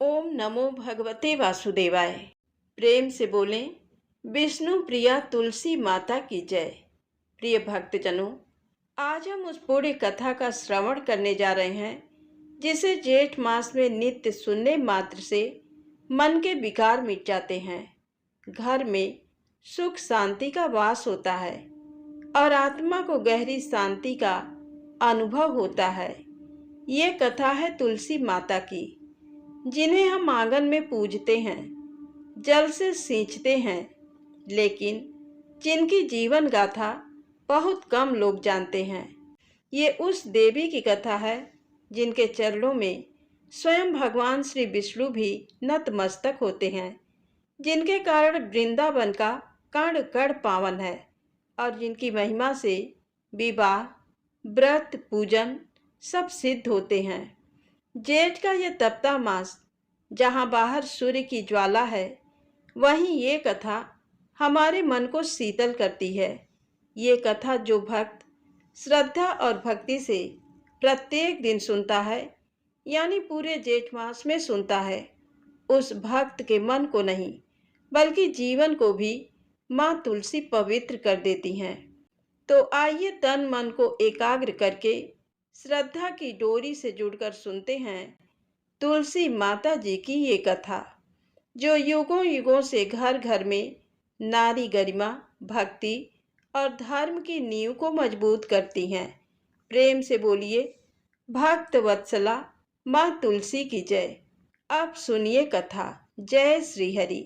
ओम नमो भगवते वासुदेवाय। प्रेम से बोलें, विष्णु प्रिया तुलसी माता की जय। प्रिय भक्तजनों, आज हम उस पूरी कथा का श्रवण करने जा रहे हैं जिसे जेठ मास में नित्य सुनने मात्र से मन के विकार मिट जाते हैं, घर में सुख शांति का वास होता है और आत्मा को गहरी शांति का अनुभव होता है। ये कथा है तुलसी माता की, जिन्हें हम आंगन में पूजते हैं, जल से सींचते हैं, लेकिन जिनकी जीवन गाथा बहुत कम लोग जानते हैं। ये उस देवी की कथा है जिनके चरणों में स्वयं भगवान श्री विष्णु भी नतमस्तक होते हैं, जिनके कारण वृंदावन का कण कण पावन है और जिनकी महिमा से विवाह, व्रत, पूजन सब सिद्ध होते हैं। जेठ का यह तपता मास, जहाँ बाहर सूर्य की ज्वाला है, वहीं ये कथा हमारे मन को शीतल करती है। ये कथा जो भक्त श्रद्धा और भक्ति से प्रत्येक दिन सुनता है, यानी पूरे जेठ मास में सुनता है, उस भक्त के मन को नहीं बल्कि जीवन को भी माँ तुलसी पवित्र कर देती हैं। तो आइए तन मन को एकाग्र करके श्रद्धा की डोरी से जुड़कर सुनते हैं तुलसी माता जी की ये कथा, जो युगों युगों से घर घर में नारी गरिमा, भक्ति और धर्म की नींव को मजबूत करती हैं। प्रेम से बोलिए, भक्त वत्सला माँ तुलसी की जय। अब सुनिए कथा। जय श्री हरि।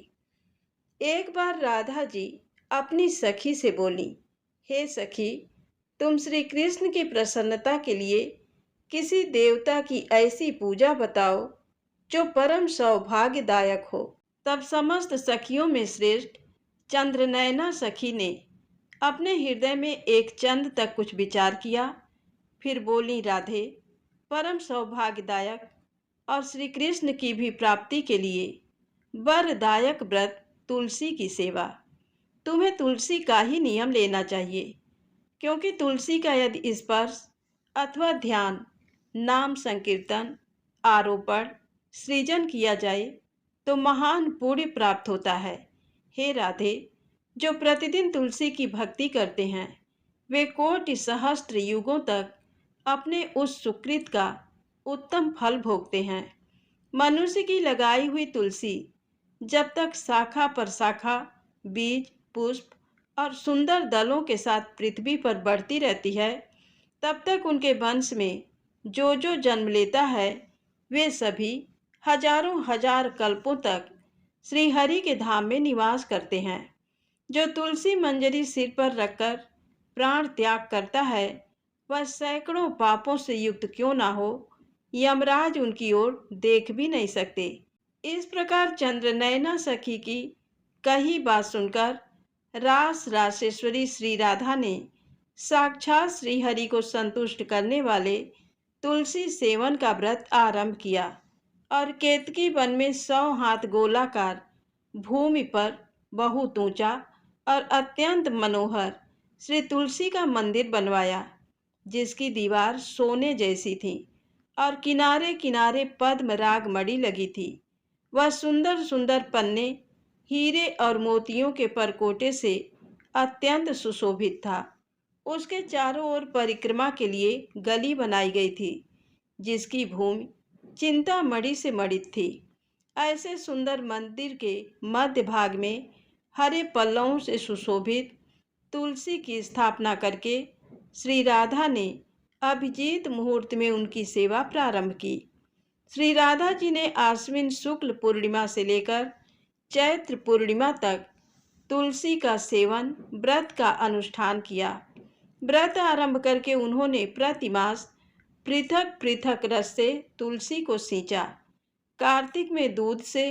एक बार राधा जी अपनी सखी से बोली, हे सखी, तुम श्री कृष्ण की प्रसन्नता के लिए किसी देवता की ऐसी पूजा बताओ जो परम सौभाग्यदायक हो। तब समस्त सखियों में श्रेष्ठ चंद्रनयना सखी ने अपने हृदय में एक चंद तक कुछ विचार किया। फिर बोली, राधे, परम सौभाग्यदायक और श्री कृष्ण की भी प्राप्ति के लिए वरदायक व्रत तुलसी की सेवा। तुम्हें तुलसी का ही नियम लेना चाहिए, क्योंकि तुलसी का यदि स्पर्श अथवा ध्यान, नाम संकीर्तन, आरोपण, सृजन किया जाए तो महान पुण्य प्राप्त होता है। हे राधे, जो प्रतिदिन तुलसी की भक्ति करते हैं, वे कोटि सहस्त्र युगों तक अपने उस सुकृत का उत्तम फल भोगते हैं। मनुष्य की लगाई हुई तुलसी जब तक शाखा पर शाखा, बीज, पुष्प और सुंदर दलों के साथ पृथ्वी पर बढ़ती रहती है, तब तक उनके वंश में जो जो जन्म लेता है, वे सभी हजारों हजार कल्पों तक श्री हरि के धाम में निवास करते हैं। जो तुलसी मंजरी सिर पर रखकर प्राण त्याग करता है, वह सैकड़ों पापों से युक्त क्यों ना हो, यमराज उनकी ओर देख भी नहीं सकते। इस प्रकार चंद्रनयना सखी की कही बात सुनकर रास रासेश्वरी श्री राधा ने साक्षात श्री हरि को संतुष्ट करने वाले तुलसी सेवन का व्रत आरंभ किया और केतकी वन में 100 हाथ गोलाकार भूमि पर बहुत ऊंचा और अत्यंत मनोहर श्री तुलसी का मंदिर बनवाया, जिसकी दीवार सोने जैसी थी और किनारे किनारे पद्म राग मणि लगी थी। वह सुंदर सुंदर पन्ने, हीरे और मोतियों के परकोटे से अत्यंत सुशोभित था। उसके चारों ओर परिक्रमा के लिए गली बनाई गई थी, जिसकी भूमि चिंतामणि से मणित थी। ऐसे सुंदर मंदिर के मध्य भाग में हरे पल्लवों से सुशोभित तुलसी की स्थापना करके श्री राधा ने अभिजीत मुहूर्त में उनकी सेवा प्रारंभ की। श्री राधा जी ने आश्विन शुक्ल पूर्णिमा से लेकर चैत्र पूर्णिमा तक तुलसी का सेवन, व्रत का अनुष्ठान किया। व्रत आरंभ करके उन्होंने प्रतिमास पृथक पृथक रस से तुलसी को सींचा। कार्तिक में दूध से,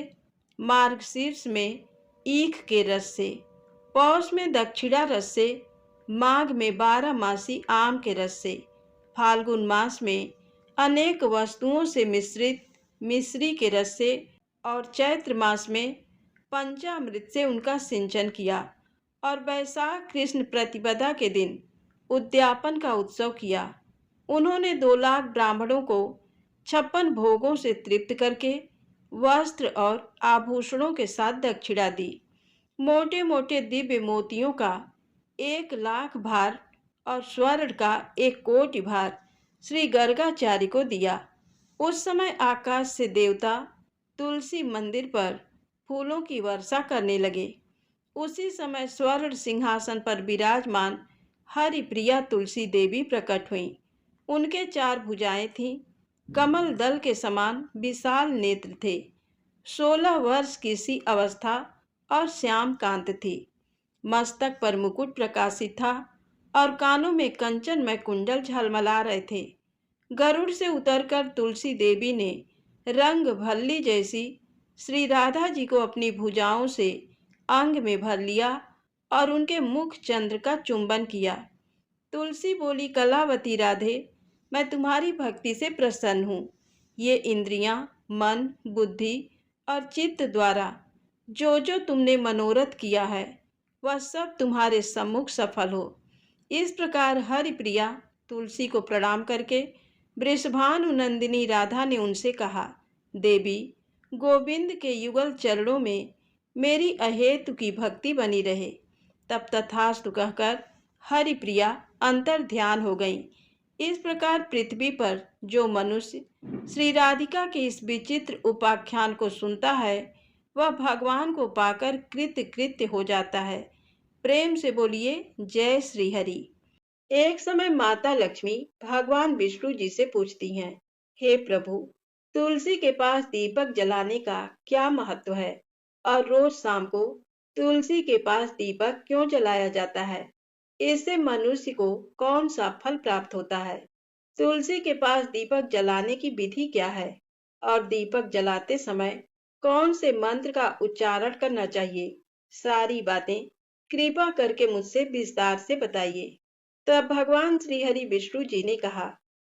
मार्गशीर्ष में ईख के रस से, पौष में दक्षिणा रस से, माघ में 12 मासी आम के रस से, फाल्गुन मास में अनेक वस्तुओं से मिश्रित मिश्री के रस से और चैत्र मास में पंचामृत से उनका सिंचन किया और वैशाख कृष्ण प्रतिपदा के दिन उद्यापन का उत्सव किया। उन्होंने 2 लाख ब्राह्मणों को 56 भोगों से तृप्त करके वस्त्र और आभूषणों के साथ दक्षिणा दी। मोटे मोटे दिव्य मोतियों का 1,00,000 भार और स्वर्ण का 1 कोटि भार श्री गर्गाचार्य को दिया। उस समय आकाश से देवता तुलसी मंदिर पर फूलों की वर्षा करने लगे। उसी समय स्वर्ण सिंहासन पर विराजमान हरिप्रिया तुलसी देवी प्रकट हुईं। उनके 4 भुजाएं थीं, कमल दल के समान विशाल नेत्र थे। 16 वर्ष की सी अवस्था और श्याम कांत थी। मस्तक पर मुकुट प्रकाशित था और कानों में कंचन में कुंडल झलमला रहे थे। गरुड़ से उतरकर तुलसी देवी ने रंग भल्ली जैसी श्री राधा जी को अपनी भुजाओं से अंग में भर लिया और उनके मुख चंद्र का चुंबन किया। तुलसी बोली, कलावती राधे, मैं तुम्हारी भक्ति से प्रसन्न हूँ। ये इंद्रियां, मन, बुद्धि और चित्त द्वारा जो तुमने मनोरथ किया है वह सब तुम्हारे सम्मुख सफल हो। इस प्रकार हरिप्रिया तुलसी को प्रणाम करके वृषभानु नंदिनी राधा ने उनसे कहा, देवी, गोविंद के युगल चरणों में मेरी अहेतु की भक्ति बनी रहे। तब तथास्तु कहकर हरिप्रिया अंतर ध्यान हो गईं। इस प्रकार पृथ्वी पर जो मनुष्य श्री राधिका के इस विचित्र उपाख्यान को सुनता है वह भगवान को पाकर कृत्य कृत्य हो जाता है। प्रेम से बोलिए जय श्री हरि। एक समय माता लक्ष्मी भगवान विष्णु जी से पूछती हैं, हे प्रभु, तुलसी के पास दीपक जलाने का क्या महत्व है और रोज शाम को तुलसी के पास दीपक क्यों जलाया जाता है? इससे मनुष्य को कौन सा फल प्राप्त होता है? तुलसी के पास दीपक जलाने की विधि क्या है और दीपक जलाते समय कौन से मंत्र का उच्चारण करना चाहिए? सारी बातें कृपा करके मुझसे विस्तार से बताइए। तब भगवान श्री हरि विष्णु जी ने कहा,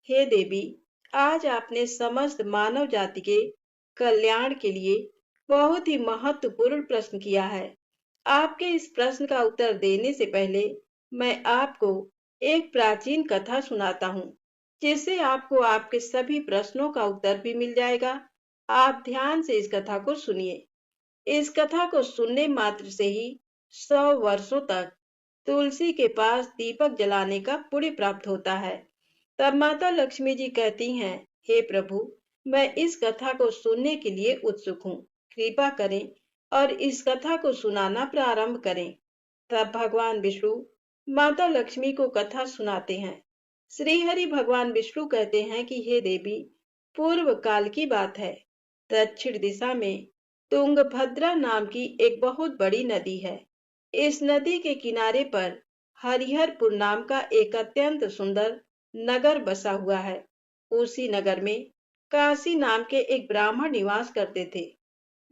हे देवी, आज आपने समस्त मानव जाति के कल्याण के लिए बहुत ही महत्वपूर्ण प्रश्न किया है। आपके इस प्रश्न का उत्तर देने से पहले मैं आपको एक प्राचीन कथा सुनाता हूँ, जिससे आपको आपके सभी प्रश्नों का उत्तर भी मिल जाएगा। आप ध्यान से इस कथा को सुनिए। इस कथा को सुनने मात्र से ही 100 वर्षों तक तुलसी के पास दीपक जलाने का पुण्य प्राप्त होता है। तब माता लक्ष्मी जी कहती हैं, हे प्रभु, मैं इस कथा को सुनने के लिए उत्सुक हूँ। कृपा करें और इस कथा को सुनाना प्रारंभ करें। तब भगवान विष्णु माता लक्ष्मी को कथा सुनाते हैं। श्री हरि भगवान विष्णु कहते हैं कि हे देवी, पूर्व काल की बात है। दक्षिण दिशा में तुंगभद्रा नाम की एक बहुत बड़ी नदी है। इस नदी के किनारे पर हरिहरपुर नाम का एक अत्यंत सुंदर नगर बसा हुआ है। उसी नगर में काशी नाम के एक ब्राह्मण निवास करते थे।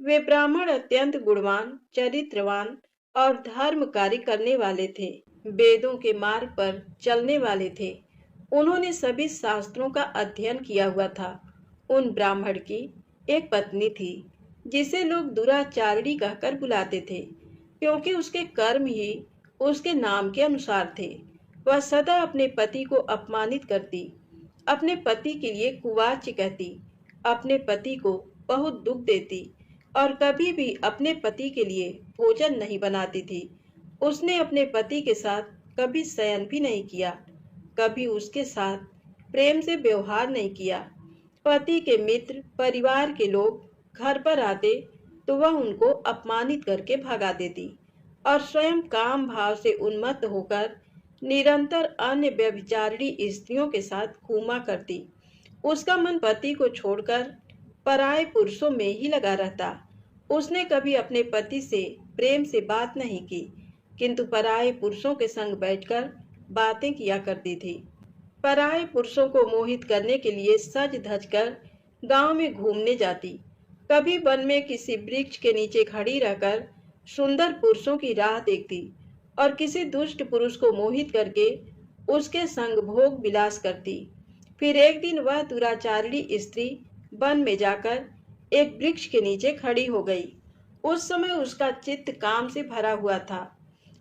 वे ब्राह्मण अत्यंत गुणवान, चरित्रवान और धर्म कार्य करने वाले थे। वेदों के मार्ग पर चलने वाले थे। उन्होंने सभी शास्त्रों का अध्ययन किया हुआ था। उन ब्राह्मण की एक पत्नी थी जिसे लोग दुराचारिणी कहकर बुलाते थे, क्योंकि उसके कर्म ही उसके नाम के अनुसार थे। वह सदा अपने पति को अपमानित करती, अपने पति के लिए कुवाच्य कहती, अपने पति को बहुत दुख देती और कभी भी अपने पति के लिए भोजन नहीं बनाती थी। उसने अपने पति के साथ कभी शयन भी नहीं किया, कभी उसके साथ प्रेम से व्यवहार नहीं किया। पति के मित्र, परिवार के लोग घर पर आते तो वह उनको अपमानित करके भगा देती और स्वयं काम भाव से उन्मत्त होकर निरंतर अन्य व्यभिचारिणी स्त्रियों के साथ घूमा करती। उसका मन पति को छोड़कर पराये पुरुषों में ही लगा रहता। उसने कभी अपने पति से प्रेम से बात नहीं की, किंतु पराये पुरुषों के संग बैठकर बातें किया करती थी। पराये पुरुषों को मोहित करने के लिए सज धज कर गांव में घूमने जाती। कभी वन में किसी वृक्ष के नीचे खड़ी रहकर सुंदर पुरुषों की राह देखती और किसी दुष्ट पुरुष को मोहित करके उसके संग भोग विलास करती। फिर एक दिन वह दुराचारिणी स्त्री वन में जाकर एक वृक्ष के नीचे खड़ी हो गई। उस समय उसका चित्त काम से भरा हुआ था।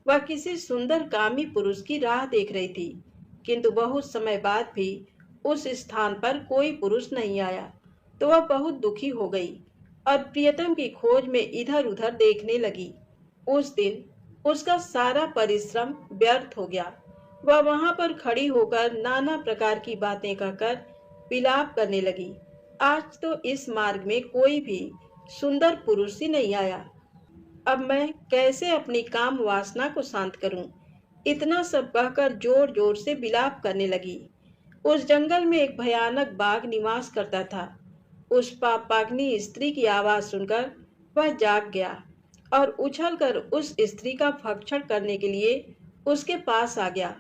वह किसी सुंदर कामी पुरुष की राह देख रही थी, किंतु बहुत समय बाद भी उस स्थान पर कोई पुरुष नहीं आया, तो वह बहुत दुखी हो गई। और प्रियतम की खोज में इधर उधर देखने लगी। उस दिन उसका सारा परिश्रम व्यर्थ हो गया। वह वहां पर खड़ी होकर नाना प्रकार की बातें कहकर विलाप करने लगी। आज तो इस मार्ग में कोई भी सुंदर पुरुष ही नहीं आया। अब मैं कैसे अपनी काम वासना को शांत करूं? इतना सब कहकर जोर जोर से विलाप करने लगी। उस जंगल में एक भयानक बाघ निवास करता था। उस पापाग्नि स्त्री की आवाज सुनकर वह जाग गया और उछलकर उस स्त्री का भक्षण करने के लिए उसके पास आ गया।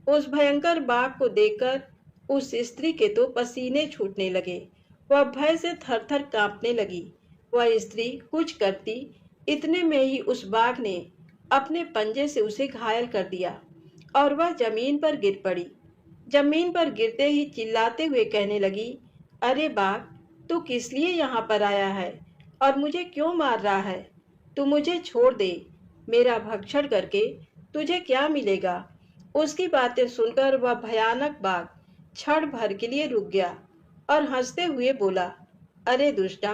उस भयंकर बाघ को देखकर उस स्त्री के तो पसीने छूटने लगे। वह भय से थरथर कांपने लगी। वह स्त्री कुछ करती, इतने में ही उस बाघ ने अपने पंजे से उसे घायल कर दिया और वह जमीन पर गिर पड़ी। जमीन पर गिरते ही चिल्लाते हुए कहने लगी, अरे बाघ, तू किस लिए यहाँ पर आया है और मुझे क्यों मार रहा है? तू मुझे छोड़ दे। मेरा भक्षण करके तुझे क्या मिलेगा? उसकी बातें सुनकर वह भयानक बाघ क्षण भर के लिए रुक गया और हंसते हुए बोला, अरे दुष्टा,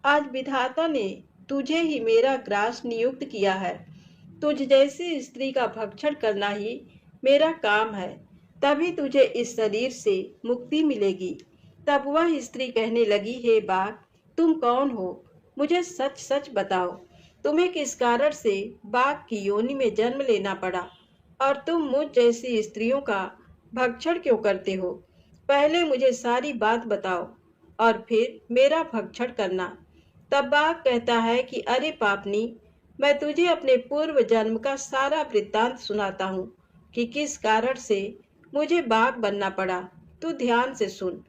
आज विधाता ने तुझे ही मेरा ग्रास नियुक्त किया है। तुझ जैसी स्त्री का भक्षण करना ही मेरा काम है, तभी तुझे इस शरीर से मुक्ति मिलेगी। तब वह स्त्री कहने लगी, हे बाघ, तुम कौन हो? मुझे सच सच बताओ, तुम्हें किस कारण से बाघ की योनि में जन्म लेना पड़ा और तुम मुझ जैसी स्त्रियों का भक्षण क्यों करते हो? पहले मुझे सारी बात बताओ और फिर मेरा भक्षण करना। तब बाघ कहता है कि अरे पापनी, मैं तुझे अपने पूर्व जन्म का सारा वृत्तांत सुनाता हूँ कि किस कारण से मुझे बाघ बनना पड़ा। तू ध्यान से सुन।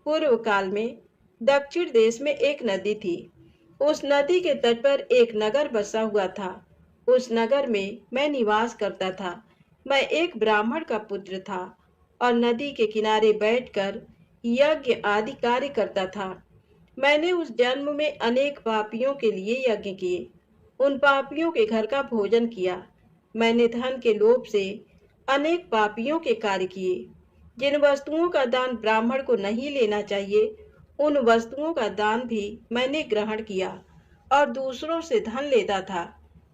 पूर्व काल में दक्षिण देश में एक नदी थी। उस नदी के तट पर एक नगर बसा हुआ था। उस नगर में मैं निवास करता था। मैं एक ब्राह्मण का पुत्र था और नदी के किनारे बैठकर यज्ञ आदि कार्य करता था। मैंने उस जन्म में अनेक पापियों के लिए यज्ञ किए। उन पापियों के घर का भोजन किया। मैंने धन के लोभ से अनेक पापियों के कार्य किए। जिन वस्तुओं का दान ब्राह्मण को नहीं लेना चाहिए, उन वस्तुओं का दान भी मैंने ग्रहण किया और दूसरों से धन लेता था,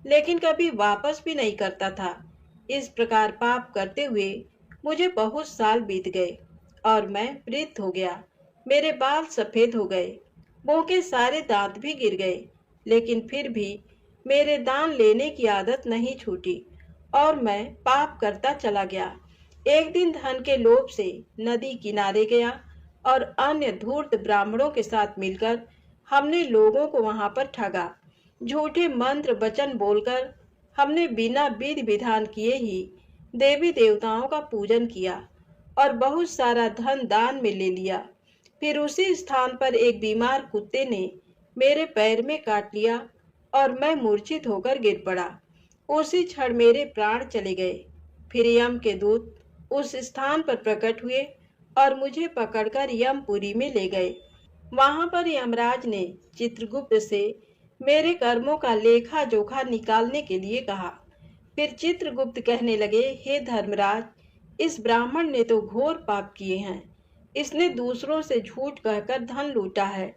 लेकिन कभी वापस भी नहीं करता था। इस प्रकार पाप करते हुए मुझे बहुत साल बीत गए और मैं वृद्ध हो गया। मेरे बाल सफेद हो गए, मुंह के सारे दांत भी गिर गए, लेकिन फिर भी मेरे दान लेने की आदत नहीं छूटी और मैं पाप करता चला गया। एक दिन धन के लोभ से नदी किनारे गया और अन्य धूर्त ब्राह्मणों के साथ मिलकर हमने लोगों को वहां पर ठगा। झूठे मंत्र वचन बोलकर हमने बिना विधि विधान किए ही देवी देवताओं का पूजन किया और बहुत सारा धन दान में ले लिया। फिर उसी स्थान पर एक बीमार कुत्ते ने मेरे पैर में काट लिया और मैं मूर्छित होकर गिर पड़ा। उसी क्षण मेरे प्राण चले गए। फिर यम के दूत उस स्थान पर प्रकट हुए और मुझे पकड़कर यमपुरी में ले गए। वहां पर यमराज ने चित्रगुप्त से मेरे कर्मों का लेखा जोखा निकालने के लिए कहा। फिर चित्रगुप्त कहने लगे, हे धर्मराज, इस ब्राह्मण ने तो घोर पाप किए हैं। इसने दूसरों से झूठ कहकर धन लूटा है।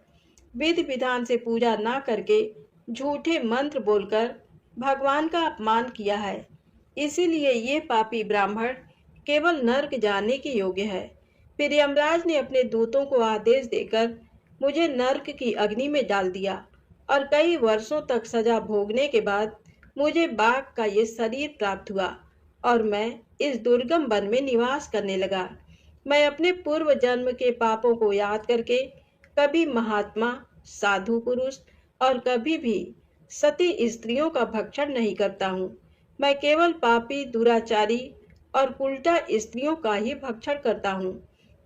विधि विधान से पूजा ना करके झूठे मंत्र बोलकर भगवान का अपमान किया है। इसीलिए ये पापी ब्राह्मण केवल नरक जाने के योग्य है। फिर यमराज ने अपने दूतों को आदेश देकर मुझे नरक की अग्नि में डाल दिया और कई वर्षों तक सजा भोगने के बाद मुझे बाघ का ये शरीर प्राप्त हुआ और मैं इस दुर्गम वन में निवास करने लगा। मैं अपने पूर्व जन्म के पापों को याद करके कभी महात्मा, साधु पुरुष और कभी भी सती स्त्रियों का भक्षण नहीं करता हूँ। मैं केवल पापी, दुराचारी और उल्टा स्त्रियों का ही भक्षण करता हूँ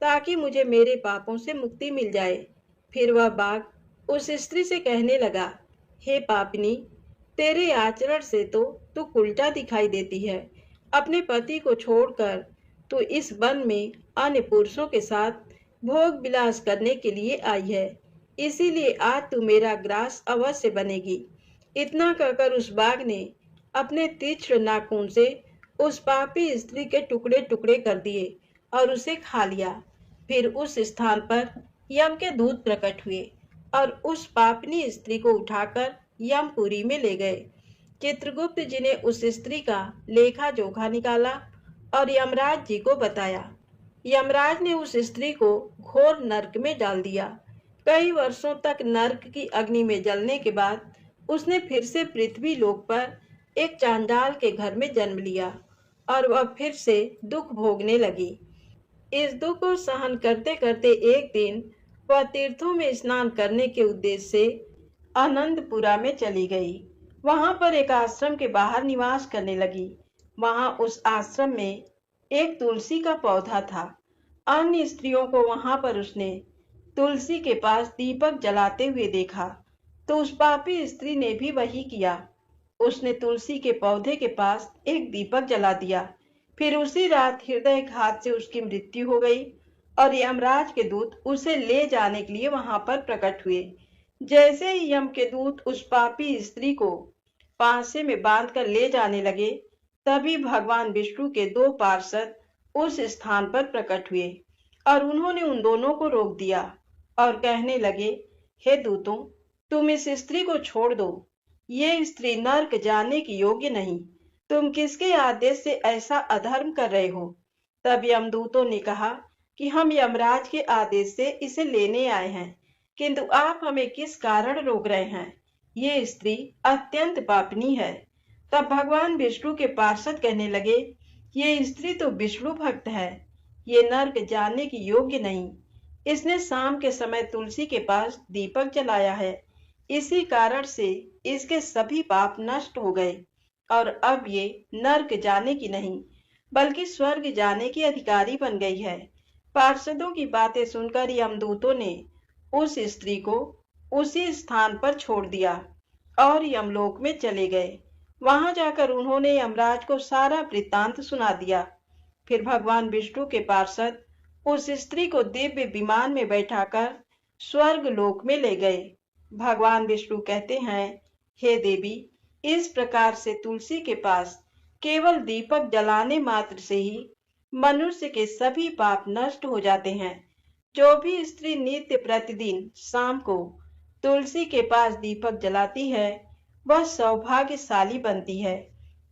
ताकि मुझे मेरे पापों से मुक्ति मिल जाए। फिर वह बाघ उस स्त्री से कहने लगा, हे पापिनी, तेरे आचरण से तो तू उल्टा दिखाई देती है। अपने पति को छोड़कर तू इस वन में अन्य पुरुषों के साथ भोग विलास करने के लिए आई है। इसीलिए आज तू मेरा ग्रास अवश्य बनेगी। इतना कहकर उस बाघ ने अपने तीक्ष्ण नाखून से उस पापी स्त्री के टुकड़े टुकड़े कर दिए और उसे खा लिया। फिर उस स्थान पर यम के दूत प्रकट हुए और उस पापनी स्त्री को उठाकर यमपुरी में ले गए। चित्रगुप्त जी ने उस स्त्री का लेखा जोखा निकाला और यमराज जी को बताया। यमराज ने उस स्त्री को घोर नरक में डाल दिया। कई वर्षों तक नरक की अग्नि में जलने के बाद उसने फिर से पृथ्वी लोक पर एक चांडाल के घर में जन्म लिया और वह फिर से दुख भोगने लगी। इस दुख को सहन करते करते एक दिन वह तीर्थों में स्नान करने के उद्देश्य से आनंदपुरा में चली गई। वहां पर एक आश्रम के बाहर निवास करने लगी। वहां उस आश्रम में एक तुलसी का पौधा था। अन्य स्त्रियों को वहां पर उसने तुलसी के पास दीपक जलाते हुए देखा, तो उस पापी स्त्री ने भी वही किया। उसने तुलसी के पौधे के पास एक दीपक जला दिया। फिर उसी रात हृदय घात से उसकी मृत्यु हो गई और यमराज के दूत उसे ले जाने के लिए वहां पर प्रकट हुए। जैसे ही यम के दूत उस पापी स्त्री को पांसे में बांधकर ले जाने लगे, तभी भगवान विष्णु के दो पार्षद उस स्थान पर प्रकट हुए और उन्होंने उन दोनों को रोक दिया और कहने लगे, हे दूतों, तुम इस स्त्री को छोड़ दो। ये स्त्री नर्क जाने की योग्य नहीं। तुम किसके आदेश से ऐसा अधर्म कर रहे हो? तब यमदूतों ने कहा कि हम यमराज के आदेश से इसे लेने आए हैं, किंतु आप हमें किस कारण रोक रहे हैं? ये स्त्री अत्यंत पापनी है। तब भगवान विष्णु के पार्षद कहने लगे, ये स्त्री तो विष्णु भक्त है, ये नर्क जाने की योग्य नहीं। इसने शाम के समय तुलसी के पास दीपक जलाया है, इसी कारण से इसके सभी पाप नष्ट हो गए और अब ये नर्क जाने की नहीं बल्कि स्वर्ग जाने की अधिकारी बन गई है। पार्षदों की बातें सुनकर यमदूतों ने उस स्त्री को उसी स्थान पर छोड़ दिया और यमलोक में चले गए। वहां जाकर उन्होंने यमराज को सारा वृत्तांत सुना दिया। फिर भगवान विष्णु के पार्षद उस स्त्री को दिव्य विमान में बैठाकर स्वर्ग लोक में ले गए। भगवान विष्णु कहते हैं, हे देवी, इस प्रकार से तुलसी के पास केवल दीपक जलाने मात्र से ही मनुष्य के सभी पाप नष्ट हो जाते हैं। जो भी स्त्री नित्य प्रतिदिन शाम को तुलसी के पास दीपक जलाती है, वह सौभाग्यशाली बनती है।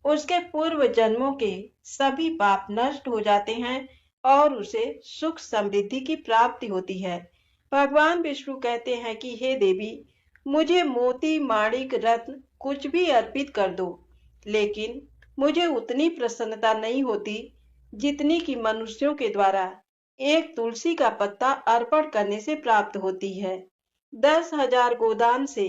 उसके पूर्व जन्मों के सभी पाप नष्ट हो जाते हैं और उसे सुख समृद्धि की प्राप्ति होती है। भगवान विष्णु कहते हैं कि हे देवी, मुझे मोती, माणिक, रत्न कुछ भी अर्पित कर दो, लेकिन मुझे उतनी प्रसन्नता नहीं होती जितनी कि मनुष्यों के द्वारा एक तुलसी का पत्ता अर्पण करने से प्राप्त होती है। 10,000 गोदान से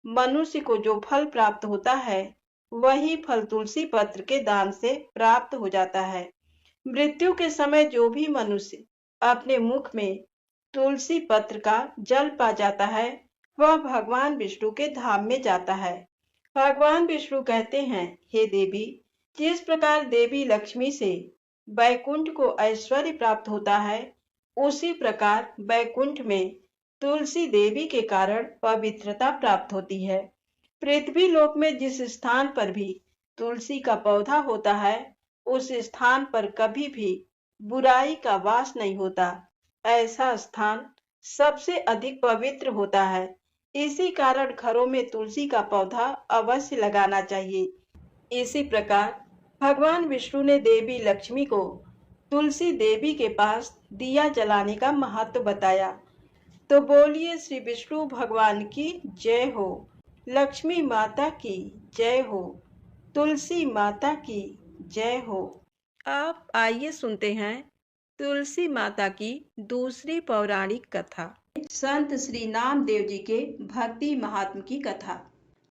मनुष्य को जो फल प्राप्त होता है, वही फल तुलसी पत्र के दान से प्राप्त हो जाता है। मृत्यु के समय जो भी मनुष्य अपने मुख में तुलसी पत्र का जल पा जाता है, वह भगवान विष्णु के धाम में जाता है। भगवान विष्णु कहते हैं, हे देवी, जिस प्रकार देवी लक्ष्मी से बैकुंठ को ऐश्वर्य प्राप्त होता है, उसी प्रकार बैकुंठ में तुलसी देवी के कारण पवित्रता प्राप्त होती है। पृथ्वी लोक में जिस स्थान पर भी तुलसी का पौधा होता है, उस स्थान पर कभी भी बुराई का वास नहीं होता। ऐसा स्थान सबसे अधिक पवित्र होता है। इसी कारण घरों में तुलसी का पौधा अवश्य लगाना चाहिए। इसी प्रकार भगवान विष्णु ने देवी लक्ष्मी को तुलसी देवी के पास दिया जलाने का महत्व बताया। तो बोलिए श्री विष्णु भगवान की जय हो, लक्ष्मी माता की जय हो, तुलसी माता की जय हो। आप आइए सुनते हैं तुलसी माता की दूसरी पौराणिक कथा। संत श्री नामदेव जी के भक्ति महात्म की कथा।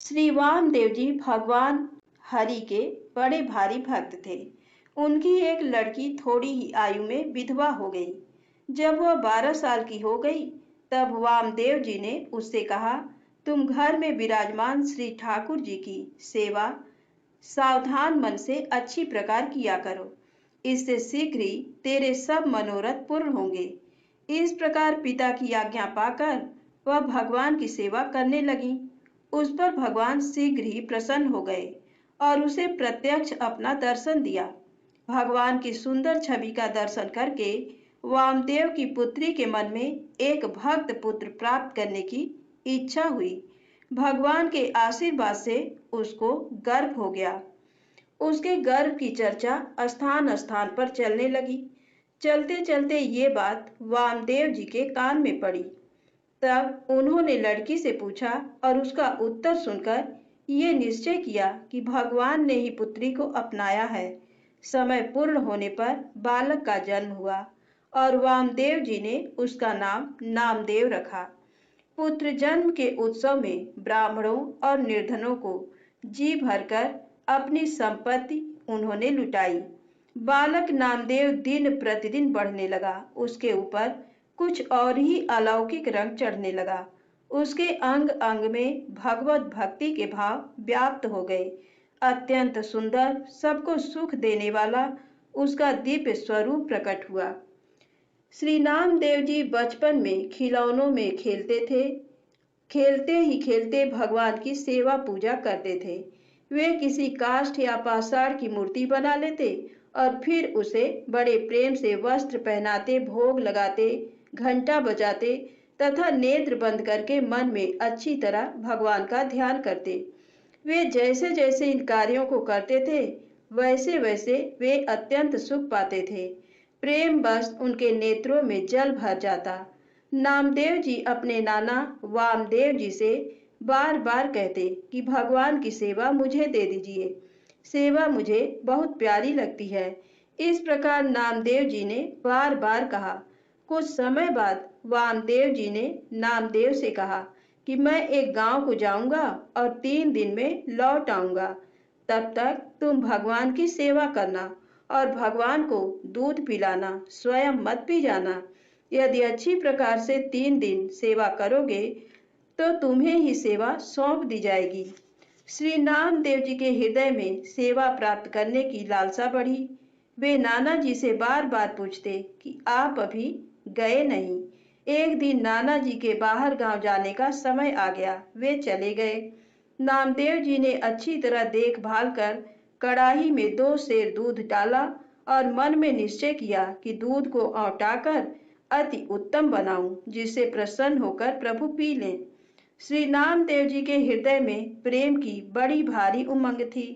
श्री वामदेव जी भगवान हरि के बड़े भारी भक्त थे। उनकी एक लड़की थोड़ी ही आयु में विधवा हो गई। जब वह 12 साल की हो गई, तब वामदेव जी ने उससे कहा, तुम घर में विराजमान श्री ठाकुर जी की सेवा सावधान मन से अच्छी प्रकार किया करो। इससे शीघ्र ही तेरे सब मनोरथ पूर्ण होंगे। इस प्रकार पिता की आज्ञा पाकर वह भगवान की सेवा करने लगी। उस पर भगवान शीघ्र ही प्रसन्न हो गए और उसे प्रत्यक्ष अपना दर्शन दिया। भगवान की सुंदर छवि का दर्शन करके वामदेव की पुत्री के मन में एक भक्त पुत्र प्राप्त करने की इच्छा हुई। भगवान के आशीर्वाद से उसको गर्भ हो गया। उसके गर्भ की चर्चा स्थान स्थान पर चलने लगी। चलते चलते ये बात वामदेव जी के कान में पड़ी। तब उन्होंने लड़की से पूछा और उसका उत्तर सुनकर ये निश्चय किया कि भगवान ने ही पुत्री को अपनाया है। समय पूर्ण होने पर बालक का जन्म हुआ और वामदेव जी ने उसका नाम नामदेव रखा। पुत्र जन्म के उत्सव में ब्राह्मणों और निर्धनों को जी भरकर अपनी संपत्ति उन्होंने लुटाई। बालक नामदेव दिन प्रतिदिन बढ़ने लगा। उसके ऊपर कुछ और ही अलौकिक रंग चढ़ने लगा। उसके अंग अंग में भगवत भक्ति के भाव व्याप्त हो गए। अत्यंत सुंदर, सबको सुख देने वाला उसका दिव्य स्वरूप प्रकट हुआ। श्री नामदेव जी बचपन में खिलौनों में खेलते थे। खेलते ही खेलते भगवान की सेवा पूजा करते थे। वे किसी काष्ठ या पाषाण की मूर्ति बना लेते और फिर उसे बड़े प्रेम से वस्त्र पहनाते, भोग लगाते, घंटा बजाते तथा नेत्र बंद करके मन में अच्छी तरह भगवान का ध्यान करते। वे जैसे जैसे इन कार्यों को करते थे वैसे वैसे वे अत्यंत सुख पाते थे। प्रेम बस उनके नेत्रों में जल भर जाता। नामदेव जी अपने नाना वामदेव जी से बार बार कहते कि भगवान की सेवा मुझे दे दीजिए, सेवा मुझे बहुत प्यारी लगती है। इस प्रकार नामदेव जी ने बार बार कहा। कुछ समय बाद वामदेव जी ने नामदेव से कहा कि मैं एक गांव को जाऊंगा और 3 दिन में लौट आऊंगा। तब तक तुम भगवान की सेवा करना और भगवान को दूध पिलाना, स्वयं मत पी जाना। यदि अच्छी प्रकार से 3 दिन सेवा करोगे तो तुम्हें ही सेवा सौंप दी जाएगी। श्री नामदेव जी के हृदय में सेवा प्राप्त करने की लालसा बढ़ी। वे नाना जी से बार बार पूछते कि आप अभी गए नहीं। एक दिन नाना जी के बाहर गांव जाने का समय आ गया। वे चले गए। नामदेव जी ने अच्छी तरह देखभाल कर कड़ाही में 2 सेर दूध डाला और मन में निश्चय किया कि दूध को औटाकर अति उत्तम बनाऊं, जिससे प्रसन्न होकर प्रभु पी लें। श्री नामदेव जी के हृदय में प्रेम की बड़ी भारी उमंग थी।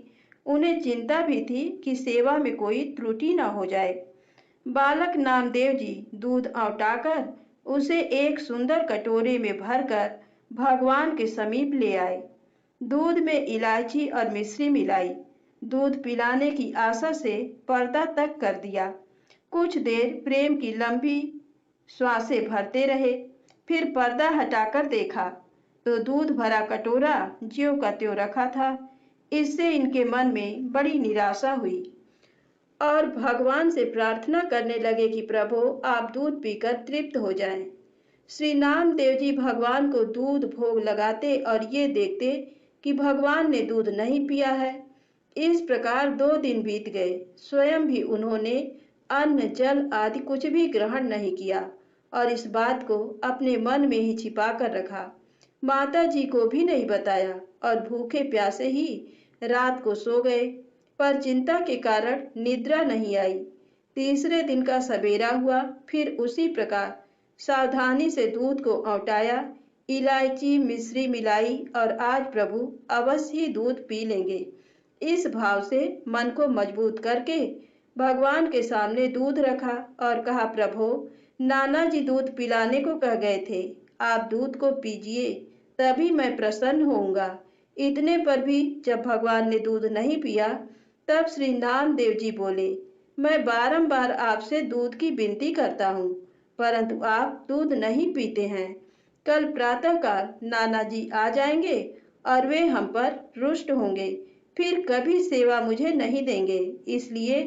उन्हें चिंता भी थी कि सेवा में कोई त्रुटि न हो जाए। बालक नामदेव जी दूध औटाकर उसे एक सुंदर कटोरे में भरकर भगवान के समीप ले आए। दूध में इलायची और मिश्री मिलाई। दूध पिलाने की आशा से पर्दा तक कर दिया। कुछ देर प्रेम की लंबी श्वासें भरते रहे। फिर पर्दा हटाकर देखा तो दूध भरा कटोरा ज्यों का त्यों रखा था। इससे इनके मन में बड़ी निराशा हुई और भगवान से प्रार्थना करने लगे कि प्रभु आप दूध पीकर तृप्त हो जाएं। श्री नामदेव जी भगवान को दूध भोग लगाते और ये देखते कि भगवान ने दूध नहीं पिया है। इस प्रकार 2 दिन बीत गए। स्वयं भी उन्होंने अन्न जल आदि कुछ भी ग्रहण नहीं किया और इस बात को अपने मन में ही छिपा कर रखा। माता जी को भी नहीं बताया और भूखे प्यासे ही रात को सो गए। पर चिंता के कारण निद्रा नहीं आई। तीसरे दिन का सवेरा हुआ। फिर उसी प्रकार सावधानी से दूध को औटाया, इलायची मिश्री मिलाई और आज प्रभु अवश्य ही दूध पी लेंगे। इस भाव से मन को मजबूत करके भगवान के सामने दूध रखा और कहा, प्रभु नाना जी दूध पिलाने को कह गए थे, आप दूध को पीजिए, तभी मैं प्रसन्न होऊंगा। इतने पर भी जब भगवान ने दूध नहीं पिया तब श्री नामदेव जी बोले, मैं बारंबार आपसे दूध की विनती करता हूँ, परंतु आप दूध नहीं पीते हैं। कल प्रातःकाल नाना जी आ जाएंगे और वे हम पर रुष्ट होंगे, फिर कभी सेवा मुझे नहीं देंगे। इसलिए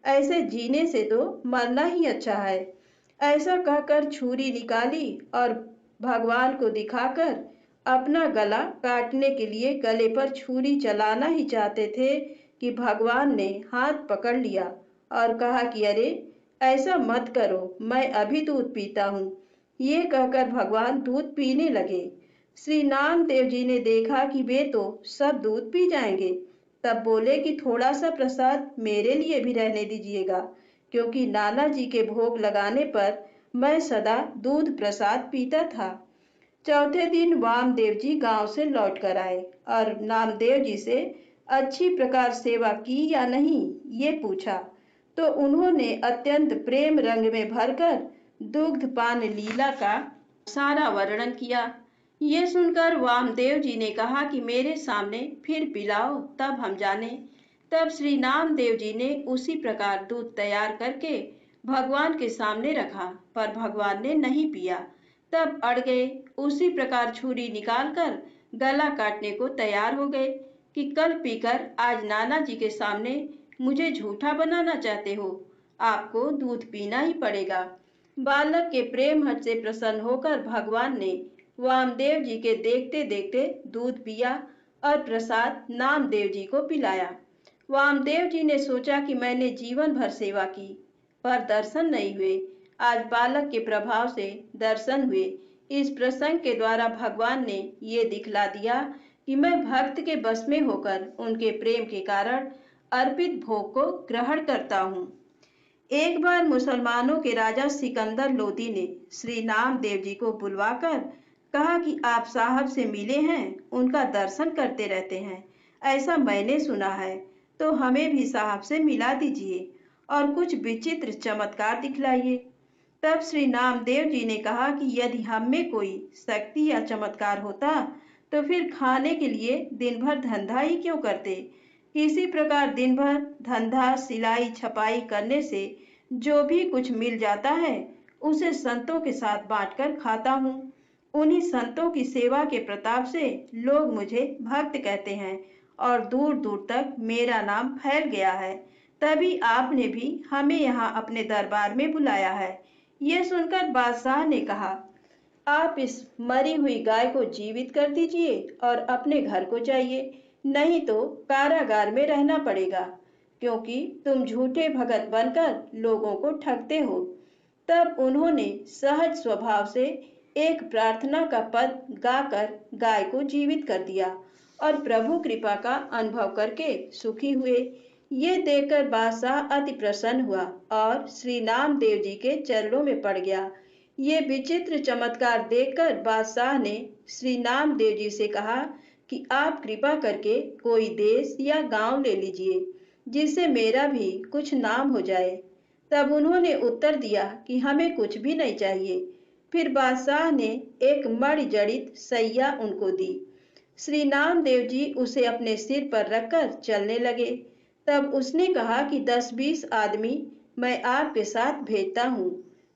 ऐसे जीने से तो मरना ही अच्छा है। ऐसा कहकर छुरी निकाली और भगवान को दिखाकर अपना गला काटने के लिए गले पर छुरी चलाना ही चाहते थे कि भगवान ने हाथ पकड़ लिया और कहा कि अरे ऐसा मत करो, मैं अभी दूध पीता हूँ। ये कहकर भगवान दूध पीने लगे। श्री नामदेव जी ने देखा कि वे तो सब दूध पी जाएंगे। तब बोले कि थोड़ा सा प्रसाद मेरे लिए भी रहने दीजिएगा, क्योंकि नाना जी के भोग लगाने पर मैं सदा दूध प्रसाद पीता था। चौथे दिन वामदेव जी गांव से लौट कर आए और नामदेव जी से अच्छी प्रकार सेवा की या नहीं ये पूछा। तो उन्होंने अत्यंत प्रेम रंग में भरकर दुग्ध पान लीला का सारा वर्णन किया। ये सुनकर वामदेव जी ने कहा कि मेरे सामने फिर पिलाओ, तब हम जाने। तब श्री नामदेव जी ने उसी प्रकार दूध तैयार करके भगवान के सामने रखा, पर भगवान ने नहीं पिया। तब अड़ गए। उसी प्रकार छुरी निकालकर गला काटने को तैयार हो गए कि कल पीकर आज नाना जी के सामने मुझे झूठा बनाना चाहते हो, आपको दूध पीना ही पड़ेगा। बालक के प्रेम हट से प्रसन्न होकर भगवान ने वामदेव जी के देखते देखते दूध पिया और प्रसाद नामदेव जी को पिलाया। वामदेव जी ने सोचा कि मैंने जीवन भर सेवा की, पर दर्शन नहीं हुए। आज बालक के प्रभाव से दर्शन हुए। इस प्रसंग के द्वारा भगवान ने ये दिखला दिया कि मैं भक्त के बस में होकर उनके प्रेम के कारण अर्पित भोग को ग्रहण करता हूँ। एक बार मुसलमानों के राजा सिकंदर लोदी ने श्री नामदेव जी को बुलवाकर कहा कि आप साहब से मिले हैं, उनका दर्शन करते रहते हैं, ऐसा मैंने सुना है, तो हमें भी साहब से मिला दीजिए और कुछ विचित्र चमत्कार दिखलाइए। तब श्री नामदेव जी ने कहा कि यदि हम में कोई शक्ति या चमत्कार होता तो फिर खाने के लिए दिन भर धंधा ही क्यों करते। इसी प्रकार दिन भर धंधा सिलाई छपाई करने से जो भी कुछ मिल जाता है उसे संतों के साथ बांटकर खाता हूँ। उन्हीं संतों की सेवा के प्रताप से लोग मुझे भक्त कहते हैं और दूर दूर तक मेरा नाम फैल गया है। तभी आपने भी हमें यहाँ अपने दरबार में बुलाया है। ये सुनकर बादशाह ने कहा, आप इस मरी हुई गाय को जीवित कर दीजिए और अपने घर को जाइए, नहीं तो कारागार में रहना पड़ेगा, क्योंकि तुम झूठे भगत बनकर लोगों को ठगते हो। तब उन्होंने सहज स्वभाव से एक प्रार्थना का पद गाकर गाय को जीवित कर दिया और प्रभु कृपा का अनुभव करके सुखी हुए। ये देखकर बादशाह अति प्रसन्न हुआ और श्री नामदेव जी के चरणों में पड़ गया। ये विचित्र चमत्कार देखकर बादशाह ने श्री नामदेव जी से कहा कि आप कृपा करके कोई देश या गांव ले लीजिए, जिससे मेरा भी कुछ नाम हो जाए। तब उन्होंने उत्तर दिया कि हमें कुछ भी नहीं चाहिए। फिर बादशाह ने एक मणि जड़ित सैया उनको दी। श्री नामदेव जी उसे अपने सिर पर रखकर चलने लगे। तब उसने कहा कि 10-20 आदमी मैं आपके साथ भेजता हूँ।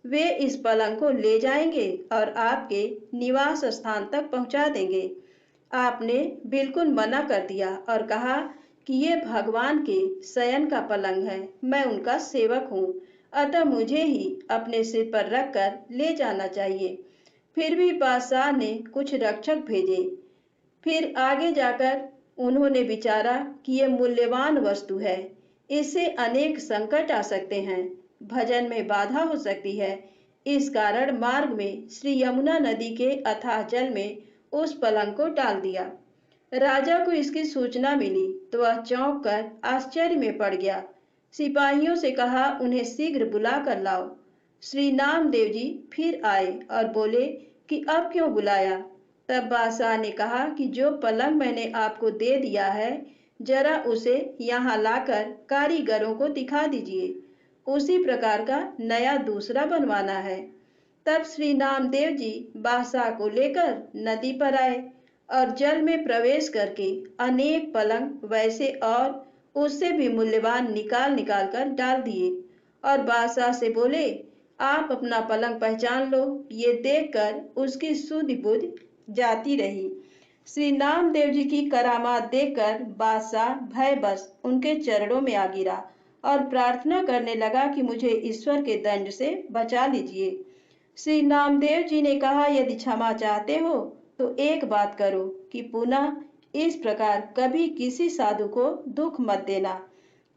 वे इस पलंग को ले जाएंगे और आपके निवास स्थान तक पहुँचा देंगे। आपने बिल्कुल मना कर दिया और कहा कि ये भगवान के शयन का पलंग है, मैं उनका सेवक हूँ, अतः मुझे ही अपने सिर पर रखकर ले जाना चाहिए। फिर भी बादशाह ने कुछ रक्षक भेजे। फिर आगे जाकर उन्होंने विचारा कि ये मूल्यवान वस्तु है, इससे अनेक संकट आ सकते हैं, भजन में बाधा हो सकती है। इस कारण मार्ग में श्री यमुना नदी के अथाह जल में उस पलंग को डाल दिया। राजा को इसकी सूचना मिली तो वह चौंक कर आश्चर्य में पड़ गया। सिपाहियों से कहा, उन्हें शीघ्र बुला कर लाओ। श्री नामदेव जी फिर आए और बोले कि अब क्यों बुलाया। तब बादशाह ने कहा कि जो पलंग मैंने आपको दे दिया है, जरा उसे यहाँ लाकर कारीगरों को दिखा दीजिए, उसी प्रकार का नया दूसरा बनवाना है। तब श्री नामदेव जी बादशाह को लेकर नदी पर आए और जल में प्रवेश करके अनेक पलंग वैसे और उससे भी मूल्यवान निकाल निकाल कर डाल दिए और बादशाह से बोले, आप अपना पलंग पहचान लो। ये देखकर उसकी सुधि बुद्धि जाती रही। श्री नामदेव जी की करामात देखकर बादशाह भयवश उनके चरणों में आ गिरा और प्रार्थना करने लगा कि मुझे ईश्वर के दंड से बचा लीजिए। श्री नामदेव जी ने कहा, यदि क्षमा चाहते हो तो एक बात करो कि पुनः इस प्रकार कभी किसी साधु को दुख मत देना।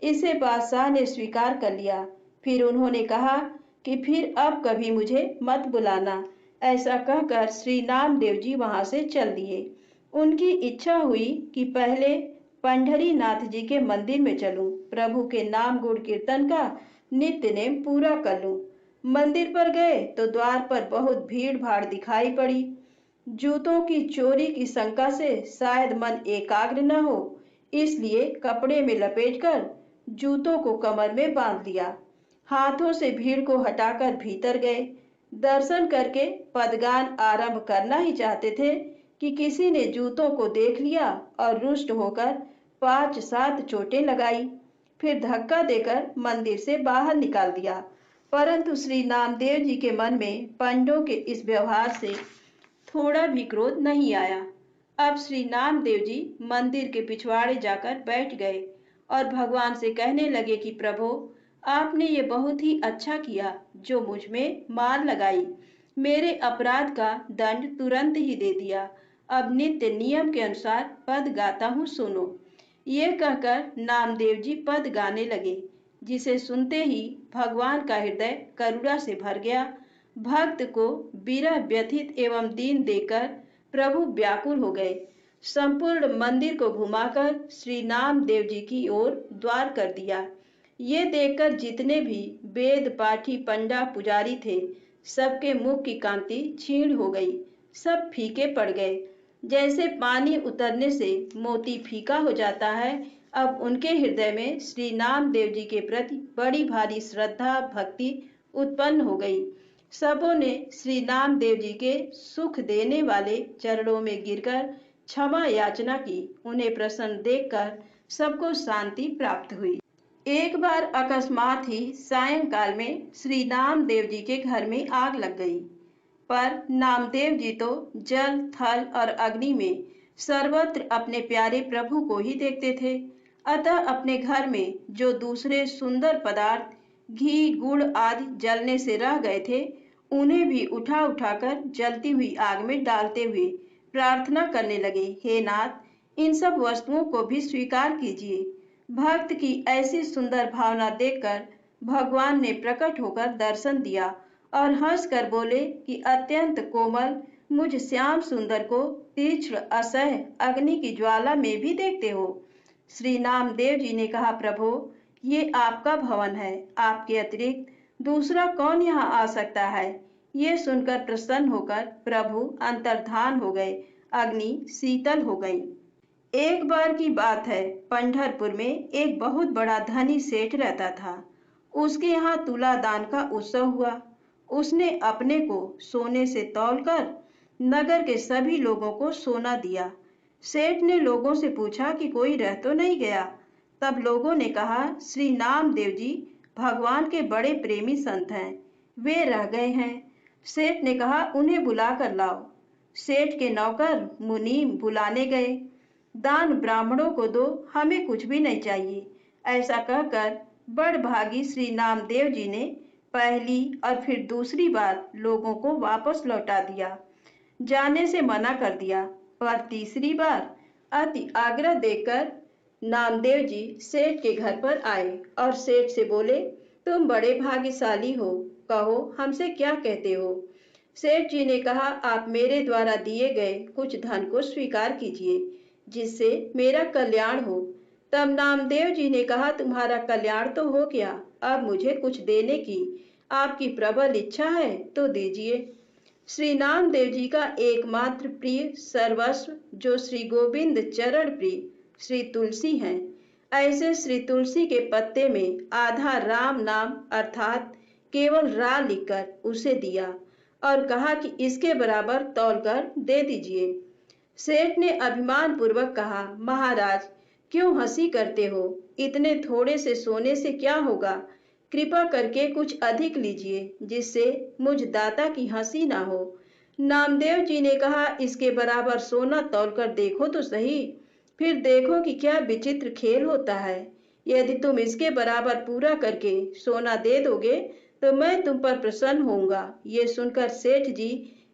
इसे बादशाह ने स्वीकार कर लिया। फिर उन्होंने कहा कि फिर अब कभी मुझे मत बुलाना। ऐसा कहकर श्री नामदेव जी वहां से चल दिए। उनकी इच्छा हुई कि पहले पंढरीनाथ जी के मंदिर में चलूं, प्रभु के नाम गुण कीर्तन का नित्य नेम पूरा कर लूं। मंदिर पर गए तो द्वार पर बहुत भीड़ भाड़ दिखाई पड़ी। जूतों की चोरी की शंका से शायद मन एकाग्र न हो, इसलिए कपड़े में लपेटकर जूतों को कमर में बांध लिया। हाथों से भीड़ को हटाकर भीतर गए। दर्शन करके पदगान आरंभ करना ही चाहते थे कि किसी ने जूतों को देख लिया और रुष्ट होकर 5-7 चोटें लगाई, फिर धक्का देकर मंदिर से बाहर निकाल दिया। परंतु श्री नामदेव जी के मन में पंडों के इस व्यवहार से थोड़ा भी क्रोध नहीं आया। अब श्री नामदेव जी मंदिर के पिछवाड़े जाकर बैठ गए और भगवान से कहने लगे कि प्रभु, आपने ये बहुत ही अच्छा किया जो मुझ में मार लगाई। मेरे अपराध का दंड तुरंत ही दे दिया। अब नित्य नियम के अनुसार पद गाता हूँ, सुनो। ये कहकर नामदेव जी पद गाने लगे, जिसे सुनते ही भगवान का हृदय करुणा से भर गया। भक्त को विरह व्यथित एवं दीन देखकर प्रभु व्याकुल हो गए। संपूर्ण मंदिर को घुमाकर श्री नामदेव जी की ओर द्वार कर दिया। ये देखकर जितने भी वेद पाठी पंडा पुजारी थे, सबके मुख की कांति क्षीण हो गई, सब फीके पड़ गए। जैसे पानी उतरने से मोती फीका हो जाता है, अब उनके हृदय में श्री नामदेव जी के प्रति बड़ी भारी श्रद्धा भक्ति उत्पन्न हो गई। सबों ने श्री नामदेव जी के सुख देने वाले चरणों में गिरकर क्षमा याचना की। उन्हें प्रसन्न देखकर सबको शांति प्राप्त हुई। एक बार अकस्मात ही सायंकाल में श्री नामदेव जी के घर में आग लग गई, पर नामदेव जी तो जल, थल और अग्नि में सर्वत्र अपने प्यारे प्रभु को ही देखते थे। अतः अपने घर में जो दूसरे सुंदर पदार्थ घी, गुड़ आदि जलने से रह गए थे, उन्हें भी उठा उठाकर जलती हुई आग में डालते हुए प्रार्थना करने लगे, हे नाथ, इन सब वस्तुओं को भी स्वीकार कीजिए। भक्त की ऐसी सुंदर भावना देखकर भगवान ने प्रकट होकर दर्शन दिया और हंसकर बोले कि अत्यंत कोमल मुझ श्याम सुंदर को तीक्ष्ण असह्य अग्नि की ज्वाला में भी देखते हो। श्री नामदेव जी ने कहा, प्रभु, ये आपका भवन है, आपके अतिरिक्त दूसरा कौन यहाँ आ सकता है। ये सुनकर प्रसन्न होकर प्रभु अंतर्धान हो गए, अग्नि शीतल हो गई। एक बार की बात है, पंढरपुर में एक बहुत बड़ा धनी सेठ रहता था। उसके यहाँ तुलादान का उत्सव हुआ। उसने अपने को सोने से तौलकर नगर के सभी लोगों को सोना दिया। सेठ ने लोगों से पूछा कि कोई रह तो नहीं गया। तब लोगों ने कहा, श्री नामदेव जी भगवान के बड़े प्रेमी संत हैं, वे रह गए हैं। सेठ ने कहा, उन्हें बुला कर लाओ। सेठ के नौकर मुनीम बुलाने गए। दान ब्राह्मणों को दो, हमें कुछ भी नहीं चाहिए, ऐसा कहकर बड़भागी श्री नामदेव जी ने पहली और फिर दूसरी बार लोगों को वापस लौटा दिया, जाने से मना कर दिया। पर तीसरी बार अति आग्रह देकर नामदेव जी सेठ के घर पर आए और सेठ से बोले, तुम बड़े भाग्यशाली हो, कहो हमसे क्या कहते हो। सेठ जी ने कहा, आप मेरे द्वारा दिए गए कुछ धन को स्वीकार कीजिए, जिससे मेरा कल्याण हो। तब नामदेव जी ने कहा, तुम्हारा कल्याण तो हो गया, अब मुझे कुछ देने की आपकी प्रबल इच्छा है तो दीजिए। श्री नामदेव जी का एकमात्र प्रिय सर्वस्व जो श्री गोविंद चरण प्रिय श्री तुलसी हैं, ऐसे श्री तुलसी के पत्ते में आधा राम नाम अर्थात केवल रा लिखकर उसे दिया और कहा कि इसके बराबर तौलकर दे दीजिए। सेठ ने अभिमान पूर्वक कहा, महाराज क्यों हंसी करते हो, इतने थोड़े से सोने से क्या होगा, कृपा करके कुछ अधिक लीजिए, जिससे मुझ दाता की हंसी ना हो। नामदेव जी ने कहा, इसके बराबर सोना तौलकर देखो तो सही, फिर देखो कि क्या विचित्र खेल होता है। यदि तुम इसके बराबर पूरा करके सोना दे दोगे तो मैं तुम पर प्रसन्न होऊंगा। ये सुनकर सेठ जी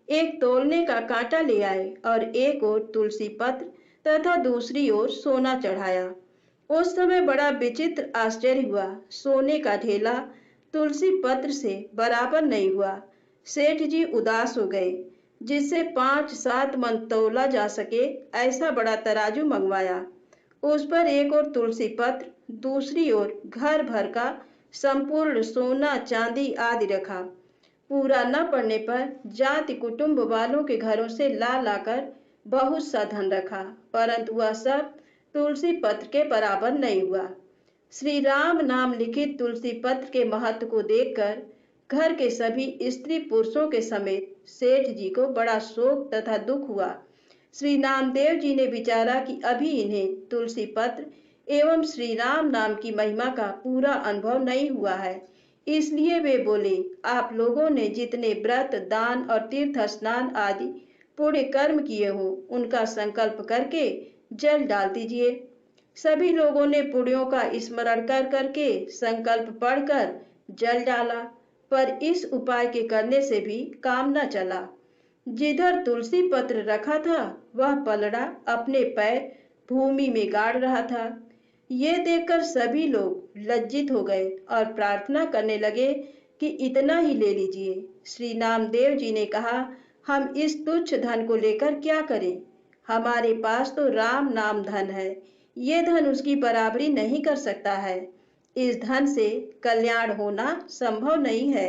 एक तौलने का कांटा ले आए और एक ओर तुलसी पत्र तथा दूसरी ओर सोना चढ़ाया। उस समय बड़ा विचित्र आश्चर्य हुआ, सोने का ढेला तुलसी पत्र से बराबर नहीं हुआ। सेठ जी उदास हो गए, जिससे 5-7 मन तौला जा सके ऐसा बड़ा तराजू मंगवाया। उस पर एक ओर तुलसी पत्र, दूसरी ओर घर भर का संपूर्ण सोना चांदी आदि रखा। पूरा न पड़ने पर जाति कुटुंब वालों के घरों से ला लाकर बहुत सा धन रखा, परंतु वह सब तुलसी पत्र के बराबर नहीं हुआ। श्री राम नाम लिखित तुलसी पत्र के महत्व को देखकर घर के सभी स्त्री पुरुषों के समेत सेठ जी को बड़ा शोक तथा दुख हुआ। श्री नामदेव जी ने विचारा कि अभी इन्हें तुलसी पत्र एवं श्री राम नाम की महिमा का पूरा अनुभव नहीं हुआ है, इसलिए वे बोले, आप लोगों ने जितने व्रत दान और तीर्थ स्नान आदि पुण्य कर्म किए हो उनका संकल्प करके जल डाल दीजिए। सभी लोगों ने पुण्यों का स्मरण कर करके संकल्प पढ़कर जल डाला, पर इस उपाय के करने से भी काम न चला। जिधर तुलसी पत्र रखा था वह पलड़ा अपने पैर भूमि में गाड़ रहा था। ये देखकर सभी लोग लज्जित हो गए और प्रार्थना करने लगे कि इतना ही ले लीजिए। श्री नामदेव जी ने कहा, हम इस तुच्छ धन को लेकर क्या करें? हमारे पास तो राम नाम धन है, ये धन उसकी बराबरी नहीं कर सकता है। इस धन से कल्याण होना संभव नहीं है।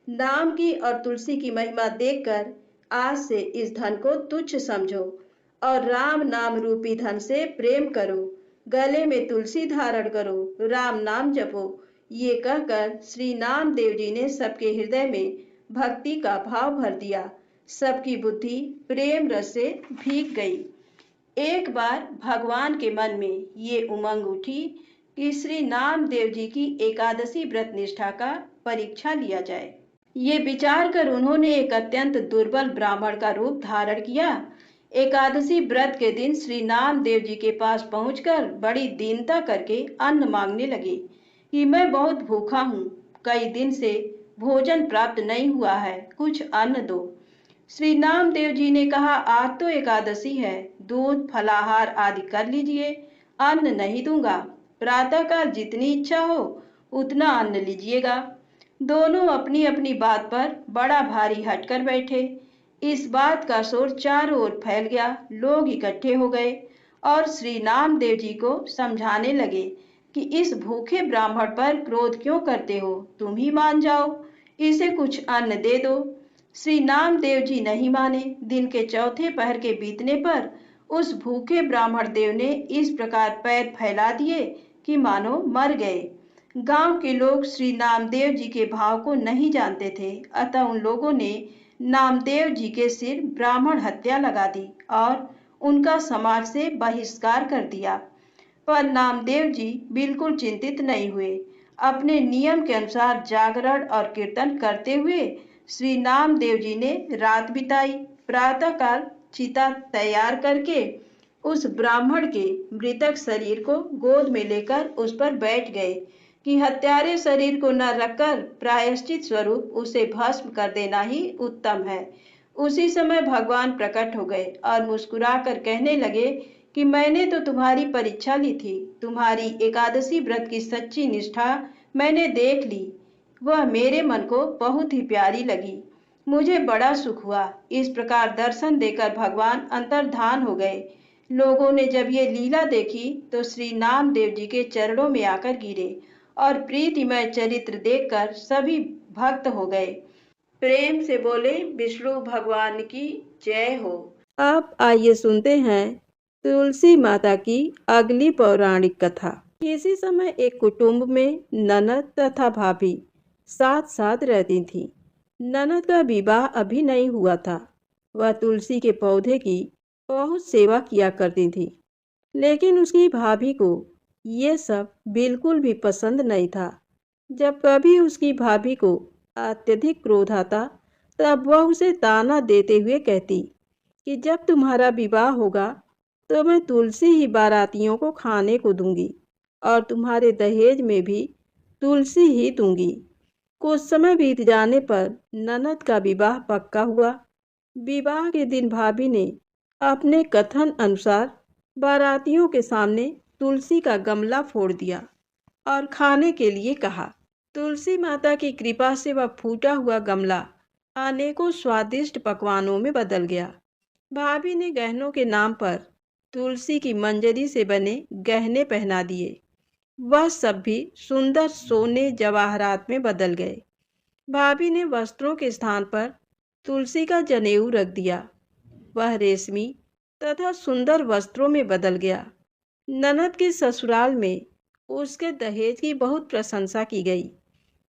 नाम की और तुलसी की महिमा देखकर आज से इस धन को तुच्छ समझो और राम नाम रूपी धन से प्रेम करो, गले में तुलसी धारण करो, राम नाम जपो। ये कहकर श्री नामदेव जी ने सबके हृदय में भक्ति का भाव भर दिया। सबकी बुद्धि प्रेम रस से भीग गई। एक बार भगवान के मन में ये उमंग उठी कि श्री नामदेव जी की एकादशी व्रत निष्ठा का परीक्षा लिया जाए। ये विचार कर उन्होंने एक अत्यंत दुर्बल ब्राह्मण का रूप धारण किया। एकादशी व्रत के दिन श्री नामदेव जी के पास पहुंचकर बड़ी दीनता करके अन्न मांगने लगे कि मैं बहुत भूखा हूँ, कई दिन से भोजन प्राप्त नहीं हुआ है, कुछ अन्न दो। श्री नामदेव जी ने कहा, आज तो एकादशी है, दूध फलाहार आदि कर लीजिए, अन्न नहीं दूंगा। प्रातःकाल जितनी इच्छा हो उतना अन्न लीजिएगा। दोनों अपनी अपनी बात पर बड़ा भारी हटकर बैठे। इस बात का शोर चारों ओर फैल गया। लोग इकट्ठे हो गए और श्री नामदेव जी को समझाने लगे कि इस भूखे ब्राह्मण पर क्रोध क्यों करते हो, तुम ही मान जाओ, इसे कुछ अन्न दे दो। श्री नामदेव जी नहीं माने। दिन के चौथे पहर के बीतने पर उस भूखे ब्राह्मण देव ने इस प्रकार पैर फैला दिए कि मानो मर गए। गांव के लोग श्री नामदेव जी के भाव को नहीं जानते थे, अतः उन लोगों ने नामदेव जी के सिर ब्राह्मण हत्या लगा दी और उनका समाज से बहिष्कार कर दिया। पर नामदेव जी बिल्कुल चिंतित नहीं हुए। अपने नियम के अनुसार जागरण और कीर्तन करते हुए श्री नामदेव जी ने रात बिताई। प्रातःकाल चिता तैयार करके उस ब्राह्मण के मृतक शरीर को गोद में लेकर उस पर बैठ गए कि हत्यारे शरीर को न रखकर प्रायश्चित स्वरूप उसे भस्म कर देना ही उत्तम है। उसी समय भगवान प्रकट हो गए और मुस्कुराकर कहने लगे कि मैंने तो तुम्हारी परीक्षा ली थी, तुम्हारी एकादशी व्रत की सच्ची निष्ठा मैंने देख ली, वह मेरे मन को बहुत ही प्यारी लगी, मुझे बड़ा सुख हुआ। इस प्रकार दर्शन देकर भगवान अंतर्धान हो गए। लोगों ने जब ये लीला देखी तो श्री नामदेव जी के चरणों में आकर गिरे और प्रीतिमय चरित्र देखकर सभी भक्त हो गए। प्रेम से बोले, विष्णु भगवान की जय हो। अब आइए सुनते हैं तुलसी माता की अगली पौराणिक कथा। किसी समय एक कुटुंब में ननद तथा भाभी साथ साथ रहती थी। ननद का विवाह अभी नहीं हुआ था। वह तुलसी के पौधे की बहुत सेवा किया करती थी, लेकिन उसकी भाभी को ये सब बिल्कुल भी पसंद नहीं था। जब कभी उसकी भाभी को अत्यधिक क्रोध आता तब वह उसे ताना देते हुए कहती कि जब तुम्हारा विवाह होगा तो मैं तुलसी ही बारातियों को खाने को दूंगी और तुम्हारे दहेज में भी तुलसी ही दूंगी। कुछ समय बीत जाने पर ननद का विवाह पक्का हुआ। विवाह के दिन भाभी ने अपने कथन अनुसार बारातियों के सामने तुलसी का गमला फोड़ दिया और खाने के लिए कहा। तुलसी माता की कृपा से वह फूटा हुआ गमला अनेकों स्वादिष्ट पकवानों में बदल गया। भाभी ने गहनों के नाम पर तुलसी की मंजरी से बने गहने पहना दिए। वह सब भी सुंदर सोने जवाहरात में बदल गए। भाभी ने वस्त्रों के स्थान पर तुलसी का जनेऊ रख दिया। वह रेशमी तथा सुंदर वस्त्रों में बदल गया। ननद के ससुराल में उसके दहेज की बहुत प्रशंसा की गई।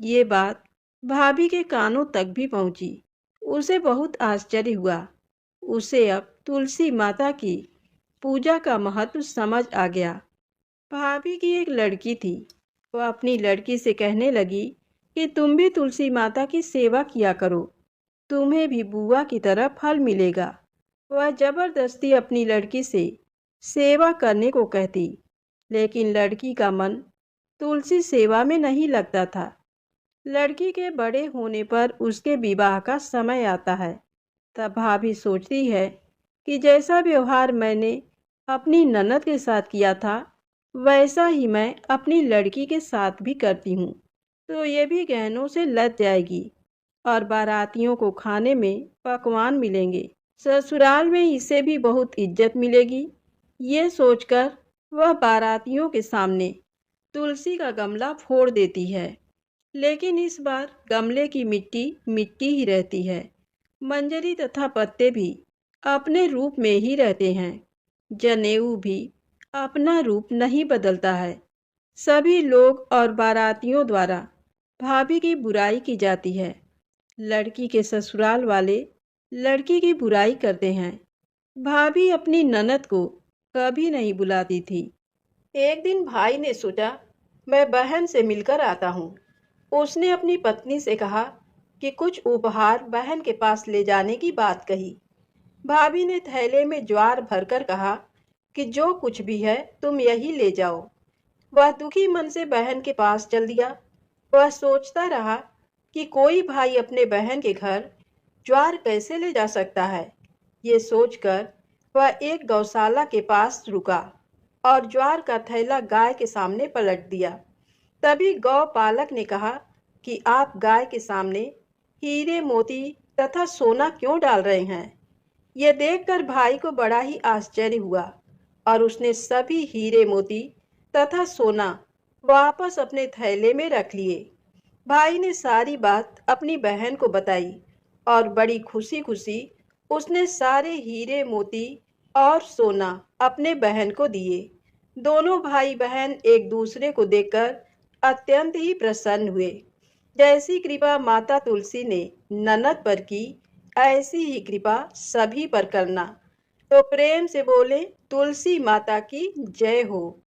ये बात भाभी के कानों तक भी पहुंची। उसे बहुत आश्चर्य हुआ। उसे अब तुलसी माता की पूजा का महत्व समझ आ गया। भाभी की एक लड़की थी। वह अपनी लड़की से कहने लगी कि तुम भी तुलसी माता की सेवा किया करो, तुम्हें भी बुआ की तरह फल मिलेगा। वह जबरदस्ती अपनी लड़की से सेवा करने को कहती, लेकिन लड़की का मन तुलसी सेवा में नहीं लगता था। लड़की के बड़े होने पर उसके विवाह का समय आता है। तब भाभी सोचती है कि जैसा व्यवहार मैंने अपनी ननद के साथ किया था, वैसा ही मैं अपनी लड़की के साथ भी करती हूँ, तो ये भी गहनों से लद जाएगी और बारातियों को खाने में पकवान मिलेंगे। ससुराल में इसे भी बहुत इज्जत मिलेगी। ये सोचकर वह बारातियों के सामने तुलसी का गमला फोड़ देती है। लेकिन इस बार गमले की मिट्टी मिट्टी ही रहती है। मंजरी तथा पत्ते भी अपने रूप में ही रहते हैं। जनेऊ भी अपना रूप नहीं बदलता है। सभी लोग और बारातियों द्वारा भाभी की बुराई की जाती है। लड़की के ससुराल वाले लड़की की बुराई करते हैं। भाभी अपनी ननद को कभी नहीं बुलाती थी। एक दिन भाई ने सोचा, मैं बहन से मिलकर आता हूँ। उसने अपनी पत्नी से कहा कि कुछ उपहार बहन के पास ले जाने की बात कही। भाभी ने थैले में ज्वार भरकर कहा कि जो कुछ भी है तुम यही ले जाओ। वह दुखी मन से बहन के पास चल दिया। वह सोचता रहा कि कोई भाई अपने बहन के घर ज्वार कैसे ले जा सकता है। ये सोचकर वह एक गौशाला के पास रुका और ज्वार का थैला गाय के सामने पलट दिया। तभी गौपालक ने कहा कि आप गाय के सामने हीरे मोती तथा सोना क्यों डाल रहे हैं। यह देखकर भाई को बड़ा ही आश्चर्य हुआ और उसने सभी हीरे मोती तथा सोना वापस अपने थैले में रख लिए। भाई ने सारी बात अपनी बहन को बताई और बड़ी खुशी खुशी उसने सारे हीरे मोती और सोना अपने बहन को दिए। दोनों भाई बहन एक दूसरे को देखकर अत्यंत ही प्रसन्न हुए। जैसी कृपा माता तुलसी ने ननद पर की, ऐसी ही कृपा सभी पर करना। तो प्रेम से बोले तुलसी माता की जय हो।